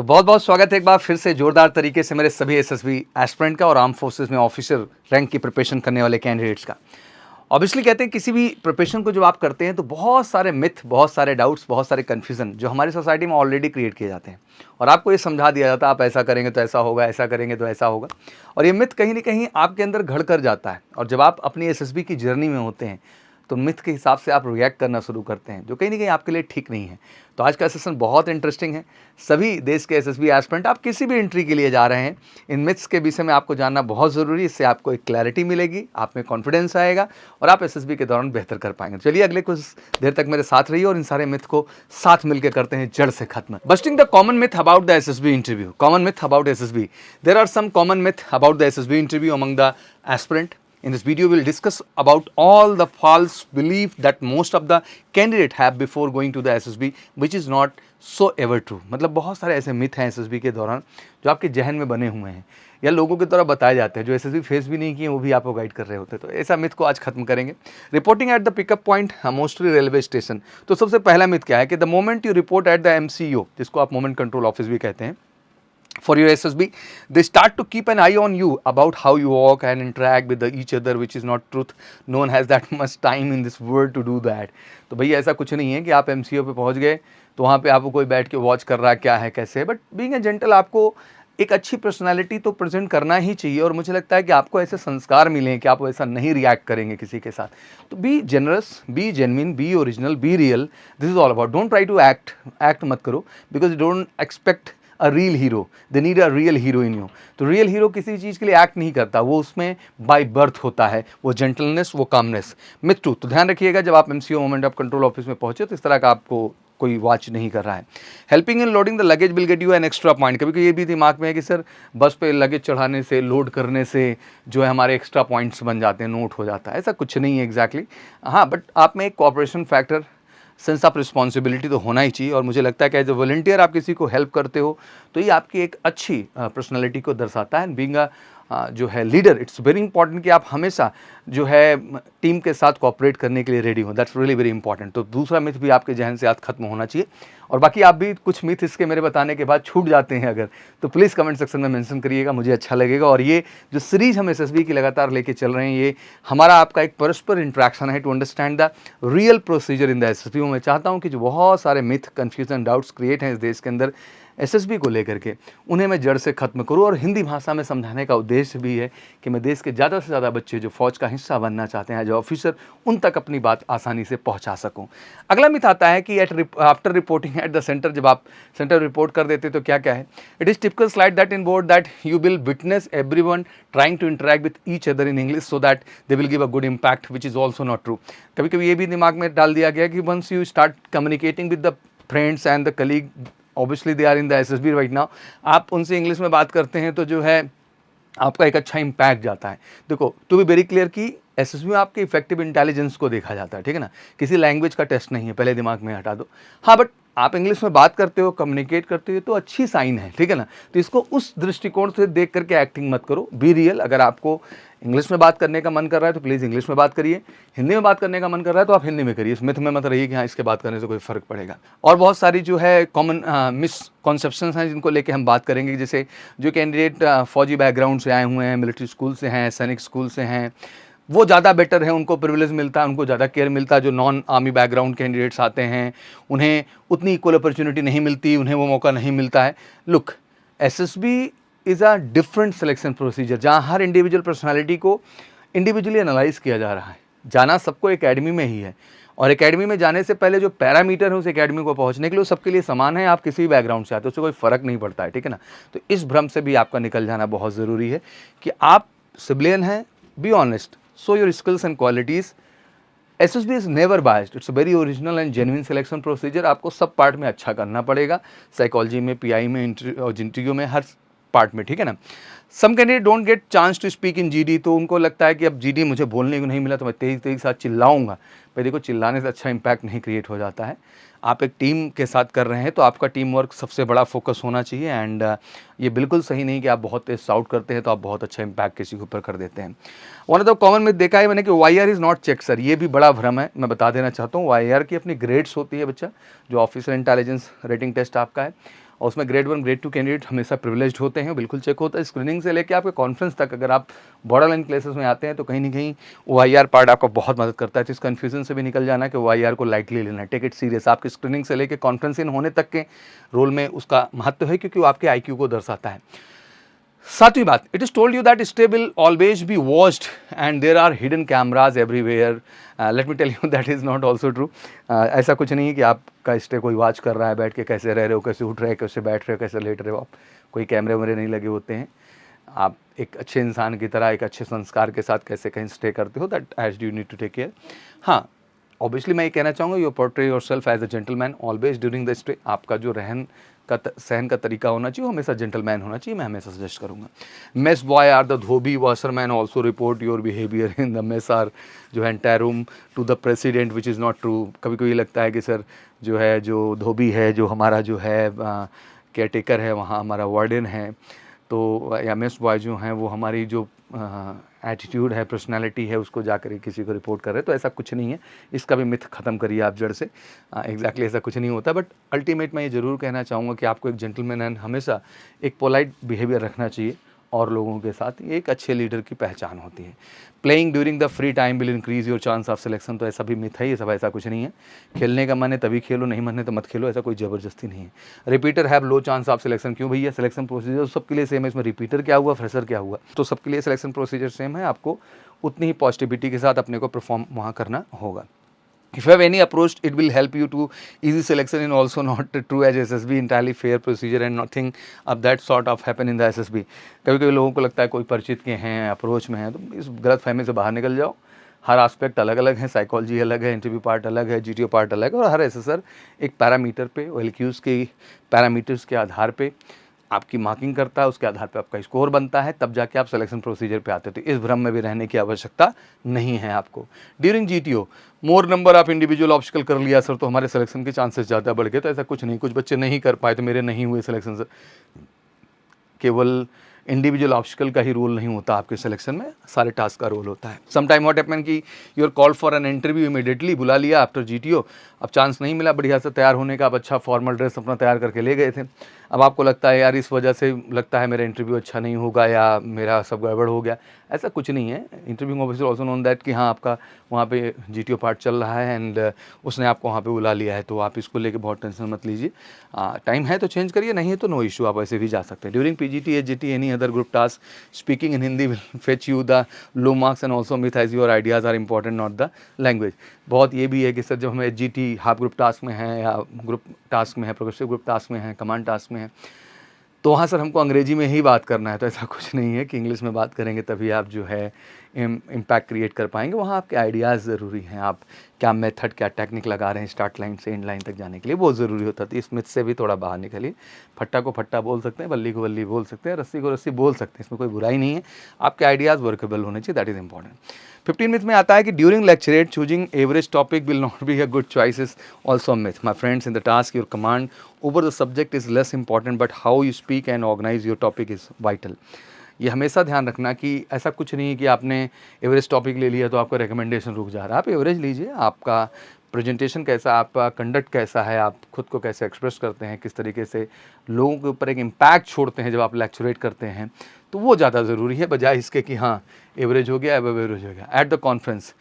तो बहुत बहुत स्वागत है एक बार फिर से जोरदार तरीके से मेरे सभी एसएसबी एस्पिरेंट का और आर्म फोर्सेस में ऑफिसर रैंक की प्रिपरेशन करने वाले कैंडिडेट्स का। ऑब्वियसली कहते हैं किसी भी प्रिपरेशन को जब आप करते हैं तो बहुत सारे मिथ, बहुत सारे डाउट्स, बहुत सारे कन्फ्यूजन जो हमारी सोसाइटी में ऑलरेडी क्रिएट किए जाते हैं और आपको ये समझा दिया जाता है आप ऐसा करेंगे तो ऐसा होगा, ऐसा करेंगे तो ऐसा होगा। और ये मिथ कहीं ना कहीं आपके अंदर घड़ कर जाता है और जब आप अपनी एसएसबी की जर्नी में होते हैं तो मिथ के हिसाब से आप रिएक्ट करना शुरू करते हैं जो कहीं ना कहीं आपके लिए ठीक नहीं है। तो आज का सेशन बहुत इंटरेस्टिंग है। सभी देश के एसएसबी एस्पिरेंट आप किसी भी एंट्री के लिए जा रहे हैं, इन मिथ्स के विषय में आपको जानना बहुत ज़रूरी है। इससे आपको एक क्लैरिटी मिलेगी, आप में कॉन्फिडेंस आएगा और आप एसएसबी के दौरान बेहतर कर पाएंगे। चलिए अगले कुछ देर तक मेरे साथ रहिए और इन सारे मिथ को साथ मिलकर करते हैं जड़ से खत्म। Busting the common myth about the SSB interview. Common myth about SSB. There are some common myth about the SSB interview among the aspirant. In this video, we'll discuss about all the false belief that most of the candidate have before going to the SSB, which is not so ever true. मतलब बहुत सारे ऐसे myth हैं SSB के दौरान जो आपके जहन में बने हुए हैं या लोगों के द्वारा बताए जाते हैं जो SSB फेस भी नहीं किए, वो भी आपको गाइड कर रहे होते हैं। तो ऐसा मिथ को आज खत्म करेंगे। Reporting at the pickup point, mostly railway station. तो सबसे पहला मिथ क्या है कि the moment you report at the MCO, जिसको आप मोमेंट कंट्रोल ऑफिस भी कहते हैं, for your SSB, they start to keep an eye on you about how you walk and interact with each other, which is not truth. No one has that much time in this world to do that. तो भैया ऐसा कुछ नहीं है कि आप MCO पे पहुंच गए तो वहाँ पे आपको कोई बैठ के वॉच कर रहा है क्या है कैसे है। बट बीइंग ए जेंटल आपको एक अच्छी पर्सनालिटी तो प्रेजेंट करना ही चाहिए और मुझे लगता है कि आपको ऐसे संस्कार मिले कि आप ऐसा नहीं रिएक्ट करेंगे किसी के साथ। तो be generous, be genuine, be original, be real. This is all about. Don't try to act मत करो because don't expect a real hero, they need a real hero in you. तो रियल हीरो किसी चीज़ के लिए act नहीं करता, वो उसमें बाय बर्थ होता है, वो जेंटलनेस, वो कामनेस। मिथ टू, तो ध्यान रखिएगा जब आप MCO moment of control office में पहुंचे तो इस तरह का आपको कोई वॉच नहीं कर रहा है। Helping in loading the luggage will get you an extra point. कभी कभी ये भी दिमाग में है कि सर बस पे लगेज चढ़ाने से, लोड करने से जो है हमारे एक्स्ट्रा पॉइंट्स बन जाते हैं, नोट हो जाता है। ऐसा कुछ नहीं है एग्जैक्टली। हाँ, बट आप में एक cooperation factor, sense of responsibility तो होना ही चाहिए और मुझे लगता है कि एज ए वॉलंटियर आप किसी को हेल्प करते हो तो ये आपकी एक अच्छी पर्सनालिटी को दर्शाता है। बीइंग जो है लीडर, इट्स वेरी इंपॉर्टेंट कि आप हमेशा जो है टीम के साथ कोऑपरेट करने के लिए रेडी हो। That's really very important. तो दूसरा मिथ भी आपके जहन से आज खत्म होना चाहिए। और बाकी आप भी कुछ मिथ इसके मेरे बताने के बाद छूट जाते हैं अगर, तो प्लीज़ कमेंट सेक्शन में मेंशन करिएगा, मुझे अच्छा लगेगा। और ये जो सीरीज हम SSB की लगातार लेके चल रहे हैं, ये हमारा आपका एक परस्पर इंट्रैक्शन है to understand the real procedure in the SSB। मैं चाहता हूँ कि जो बहुत सारे मिथ, कन्फ्यूजन, डाउट्स क्रिएट हैं इस देश के अंदर SSB को लेकर के, उन्हें मैं जड़ से खत्म करूं और हिंदी भाषा में समझाने का उद्देश्य भी है कि मैं देश के ज़्यादा से ज़्यादा बच्चे जो फौज का हिस्सा बनना चाहते हैं, जो ऑफिसर, उन तक अपनी बात आसानी से पहुंचा सकूं। अगला मिथ आता है कि after reporting at the centre, जब आप सेंटर रिपोर्ट कर देते तो क्या क्या है। It is typical slide that in board that you will witness everyone trying to interact with each other in English so that they will give a good impact, which is also not true. कभी कभी ये भी दिमाग में डाल दिया गया कि once you start communicating with the friends and the colleague, obviously they are in the SSB right now, आप उनसे इंग्लिश में बात करते हैं तो जो है आपका एक अच्छा इम्पैक्ट जाता है। देखो, टू बी वेरी क्लियर कि SSB में आपके इफेक्टिव इंटेलिजेंस को देखा जाता है, ठीक है ना, किसी लैंग्वेज का टेस्ट नहीं है, पहले दिमाग में हटा दो। हाँ, बट आप इंग्लिश में बात करते हो, कम्युनिकेट करते हो तो अच्छी साइन है, ठीक है ना। तो इसको उस दृष्टिकोण से देख करके एक्टिंग मत करो, बी रियल। अगर आपको इंग्लिश में बात करने का मन कर रहा है तो प्लीज़ इंग्लिश में बात करिए, हिंदी में बात करने का मन कर रहा है तो आप हिंदी में करिए। इस मिथ में मत रहिए कि हाँ इसके बात करने से कोई फ़र्क पड़ेगा। और बहुत सारी जो है कॉमन मिसकॉन्सेप्शंस हैं जिनको लेके हम बात करेंगे। जैसे जो कैंडिडेट फौजी बैकग्राउंड से आए हुए हैं, मिलिट्री स्कूल से हैं, सैनिक स्कूल से हैं, वो ज़्यादा बेटर है, उनको प्रिविलेज मिलता है, उनको ज़्यादा केयर मिलता है। जो नॉन आर्मी बैकग्राउंड कैंडिडेट्स आते हैं उन्हें उतनी इक्वल अपॉर्चुनिटी नहीं मिलती, उन्हें वो मौका नहीं मिलता है। Look, SSB is a different selection procedure जहाँ हर इंडिविजुअल पर्सनालिटी को इंडिविजुअली एनालाइज किया जा रहा है। जाना सबको एकेडमी में ही है और एकेडमी में जाने से पहले जो पैरामीटर है उस एकेडमी को पहुंचने के लिए वो सबके लिए समान है। आप किसी भी बैकग्राउंड से आते हो, उससे कोई फ़र्क नहीं पड़ता है, ठीक है ना। तो इस भ्रम से भी आपका निकल जाना बहुत ज़रूरी है कि आप सिविलियन हैं, be honest, show your skills and qualities. SSB is never biased. It's a very original and genuine selection procedure. आपको सब पार्ट में अच्छा करना पड़ेगा, साइकोलॉजी में, PI में, इंटरव्यू में, हर पार्ट में, ठीक है ना। Some candidate don't get chance to speak in GD, तो उनको लगता है कि अब GD मुझे बोलने को नहीं मिला तो मैं तेज तेज साथ चिल्लाऊंगा। पर देखो, चिल्लाने से अच्छा इम्पैक्ट नहीं क्रिएट हो जाता है। आप एक टीम के साथ कर रहे हैं तो आपका टीम वर्क सबसे बड़ा फोकस होना चाहिए। एंड ये बिल्कुल सही नहीं कि आप बहुत तेज साउट करते हैं तो आप बहुत अच्छा इम्पैक्ट किसी के ऊपर कर देते हैं। One of the common myth देखा है मैंने कि YR is not check sir, ये भी बड़ा भ्रम है। मैं बता देना चाहता हूँ, YR की अपनी ग्रेड्स होती है बच्चा, जो ऑफिसर इंटेलिजेंस रेटिंग टेस्ट आपका है, और उसमें ग्रेड 1 ग्रेड 2 कैंडिडेट हमेशा प्रिविलेज्ड होते हैं, बिल्कुल चेक होता है स्क्रीनिंग से लेकर आपके कॉन्फ्रेंस तक। अगर आप बॉर्डर लाइन क्लासेस में आते हैं तो कहीं ना कहीं OIR पार्ट आपको बहुत मदद करता है। तो इस कन्फ्यूजन से भी निकल जाना कि OIR को लाइटली लेना है, टेक इट सीरियस। आपकी स्क्रीनिंग से लेकर कॉन्फ्रेंस इन होने तक के रोल में उसका महत्व है, क्योंकि वो आपके IQ को दर्शाता है। सातवीं बात, it is told you that stay will always be watched and there are hidden cameras everywhere. Let me tell you that is not also true. ऐसा कुछ नहीं है कि आपका स्टे कोई वॉच कर रहा है बैठ के, कैसे रह रहे हो, कैसे उठ रहे हो, कैसे बैठ रहे हो, कैसे लेट रहे हो आप। कोई कैमरे वैमरे नहीं लगे होते हैं। आप एक अच्छे इंसान की तरह एक अच्छे संस्कार के साथ कैसे कहीं स्टे करते हो, that as you need to take care. हाँ, ऑब्वियसली मैं ये कहना चाहूँगा, you portray yourself as a gentleman always during the stay. आपका जो सहन का तरीका होना चाहिए वो हमेशा जेंटलमैन होना चाहिए, मैं हमेशा सजेस्ट करूँगा। Mess boy are the dhobi washerman also report your behaviour in the mess or जो है entire room to the president which is not true. कभी कभी लगता है कि सर जो है जो धोबी है, जो हमारा जो है केयर टेकर है, वहाँ हमारा वार्डन है, तो या मेस बॉय जो हैं वो हमारी जो एटीट्यूड है, पर्सनालिटी है, उसको जाकर किसी को रिपोर्ट कर रहे हैं। तो ऐसा कुछ नहीं है, इसका भी मिथ ख़त्म करिए आप जड़ से। एग्जैक्टली ऐसा कुछ नहीं होता। बट अल्टीमेट मैं ये ज़रूर कहना चाहूँगा कि आपको एक जेंटलमैन एंड हमेशा एक पोलाइट बिहेवियर रखना चाहिए और लोगों के साथ, ये एक अच्छे लीडर की पहचान होती है। Playing during the free time will increase your chance of selection, तो ऐसा भी मिथ है, ये सब ऐसा कुछ नहीं है। खेलने का मन है तभी खेलो, नहीं मन है तो मत खेलो, ऐसा कोई ज़बरदस्ती नहीं है। Repeater have low chance of selection, क्यों भैया? सिलेक्शन प्रोसीजर सबके लिए सेम है, इसमें रिपीटर क्या हुआ, फ्रेशर क्या हुआ, तो सबके लिए सिलेक्शन प्रोसीजर सेम है। आपको उतनी ही पॉजिटिविटी के साथ अपने को परफॉर्म वहाँ करना होगा। If you have any approach, it will help you to easy selection in also not true as SSB, entirely fair procedure and nothing of that sort of happen in the SSB। कभी कभी लोगों को लगता है कोई परिचित के हैं, अप्रोच में हैं, तो इस गलत फहमी से बाहर निकल जाओ। हर एस्पेक्ट अलग अलग है, साइकोलॉजी अलग है, इंटरव्यू पार्ट अलग है, GTO पार्ट अलग है, और हर एसेसर एक पैरामीटर पे, OLQs के पैरामीटर्स के आधार पे आपकी मार्किंग करता है, उसके आधार पे आपका स्कोर बनता है, तब जाके आप सिलेक्शन प्रोसीजर पे आते हो। तो इस भ्रम में भी रहने की आवश्यकता नहीं है आपको। During GTO more number of individual obstacle कर लिया सर तो हमारे सिलेक्शन के चांसेस ज़्यादा बढ़ गए, तो ऐसा कुछ नहीं। कुछ बच्चे नहीं कर पाए तो मेरे नहीं हुए सिलेक्शन सर। केवल इंडिविजुअल ऑब्स्टिकल का ही रोल नहीं होता आपके सिलेक्शन में, सारे टास्क का रोल होता है। सम टाइम व्हाट हैपन कि you are called for an interview, immediately बुला लिया आफ्टर GTO, अब चांस नहीं मिला बढ़िया से तैयार होने का, अब अच्छा फॉर्मल ड्रेस अपना तैयार करके ले गए थे। अब आपको लगता है यार इस वजह से लगता है मेरा इंटरव्यू अच्छा नहीं होगा या मेरा सब गड़बड़ हो गया, ऐसा कुछ नहीं है। Interview officer also known that कि हाँ आपका वहाँ पे GTO पार्ट चल रहा है एंड उसने आपको वहाँ पे बुला लिया है, तो आप इसको लेके बहुत टेंशन मत लीजिए। टाइम है तो चेंज करिए, नहीं है तो नो इशू, आप ऐसे भी जा सकते हैं। During PGT, HGT, any other group task, speaking in Hindi will fetch you the low marks and also myth as your ideas are important not the language. बहुत ये भी है कि सर जब हम HGT हाफ ग्रुप टास्क में हैं या ग्रुप टास्क में है, प्रोग्रेसिव ग्रुप टास्क में है, कमांड टास्क में है, तो वहाँ सर हमको अंग्रेजी में ही बात करना है, तो ऐसा कुछ नहीं है कि इंग्लिश में बात करेंगे तभी आप जो है इम्पैक्ट क्रिएट कर पाएंगे। वहाँ आपके आइडियाज़ ज़रूरी हैं, आप क्या मेथड, क्या टेक्निक लगा रहे हैं स्टार्ट लाइन से एंड लाइन तक जाने के लिए, बहुत ज़रूरी होता है। इस मिथ से भी थोड़ा बाहर निकलिए। फट्टा को फट्टा बोल सकते हैं, बल्ली को बल्ली बोल सकते हैं, रस्सी को रस्सी बोल सकते हैं, इसमें कोई बुराई नहीं है। आपके आइडियाज़ वर्केबल होने चाहिए, दैट इज़ इंपॉर्टेंट। 15 मिथ में आता है कि during lecturette choosing average topic will not be a good choice is also myth. My friends, in the task your command over the subject is less important but how you speak and organise your topic is vital. ये हमेशा ध्यान रखना कि ऐसा कुछ नहीं है कि आपने एवरेज टॉपिक ले लिया तो आपका रिकमेंडेशन रुक जा रहा है। आप एवरेज लीजिए, आपका प्रेजेंटेशन कैसा, आपका कंडक्ट कैसा है, आप खुद को कैसे एक्सप्रेस करते हैं, किस तरीके से लोगों के ऊपर एक इम्पैक्ट छोड़ते हैं जब आप लेक्चरेट करते हैं, तो वो ज़्यादा ज़रूरी है बजाय इसके कि हाँ एवरेज हो गया, अब एवरेज हो गया। एट द कॉन्फ्रेंस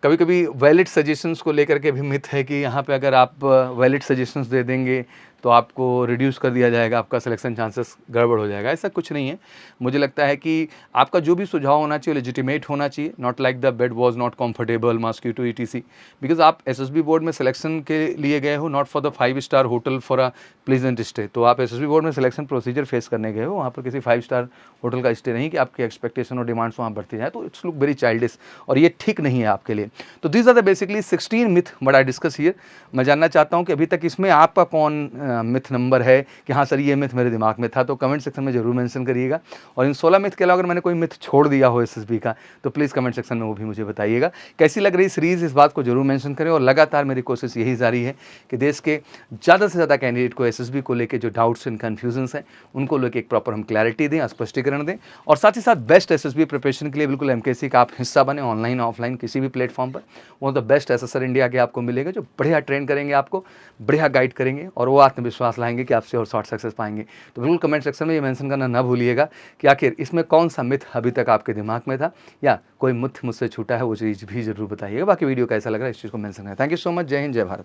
कभी कभी वैलिड सजेशंस को लेकर के भी मिथ है कि यहाँ पे अगर आप वैलिड सजेशंस दे देंगे तो आपको रिड्यूस कर दिया जाएगा, आपका सिलेक्शन चांसेस गड़बड़ हो जाएगा। ऐसा कुछ नहीं है। मुझे लगता है कि आपका जो भी सुझाव होना चाहिए लेजिटिमेट होना चाहिए, not like the bed was not comfortable, mosquito ETC, because आप SSB बोर्ड में सिलेक्शन के लिए गए हो, not for the 5 star hotel for a pleasant stay. तो आप SSB बोर्ड में सिलेक्शन प्रोसीजर फेस करने गए हो, वहाँ पर किसी 5 स्टार होटल का स्टे नहीं कि आपकी एक्सपेक्टेशन और डिमांड्स वहाँ बढ़ती जाए, तो इट्स लुक वेरी चाइल्डिश और ये ठीक नहीं है आपके लिए। तो these are the basically 16 myth but I discuss here. मैं जानना चाहता हूँ कि अभी तक इसमें आपका कौन मिथ नंबर है कि हाँ सर ये मिथ मेरे दिमाग में था, तो कमेंट सेक्शन में जरूर मेंशन करिएगा। और इन 16 मिथ के अलावा अगर मैंने कोई मिथ छोड़ दिया हो SSB का तो प्लीज़ कमेंट सेक्शन में वो भी मुझे बताइएगा। कैसी लग रही सीरीज़, इस बात को जरूर मेंशन करें। और लगातार मेरी कोशिश यही जारी है कि देश के ज़्यादा से ज़्यादा कैंडिडेट को SSB को लेकर जो डाउट्स एंड कन्फ्यूजन्स हैं उनको लेकर एक प्रॉपर हम क्लैरिटी दें, स्पष्टीकरण दें, और साथ ही साथ बेस्ट SSB प्रिपरेशन के लिए बिल्कुल MKC का आप हिस्सा बने, ऑनलाइन ऑफलाइन किसी भी प्लेटफॉर्म पर। वो द बेस्ट एसेसर इंडिया के आपको मिलेगा जो बढ़िया ट्रेन करेंगे, आपको बढ़िया गाइड करेंगे और वो विश्वास लाएंगे कि आप श्योर शॉट सक्सेस पाएंगे। तो बिल्कुल कमेंट सेक्शन में ये मेंशन करना ना भूलिएगा कि आखिर इसमें कौन सा मिथ अभी तक आपके दिमाग में था, या कोई मिथ मुझसे छूटा है वो चीज़ भी जरूर बताइएगा। बाकी वीडियो कैसा लग रहा है इस चीज़ को मेंशन करें। Thank you so much. जय हिंद, जय भारत।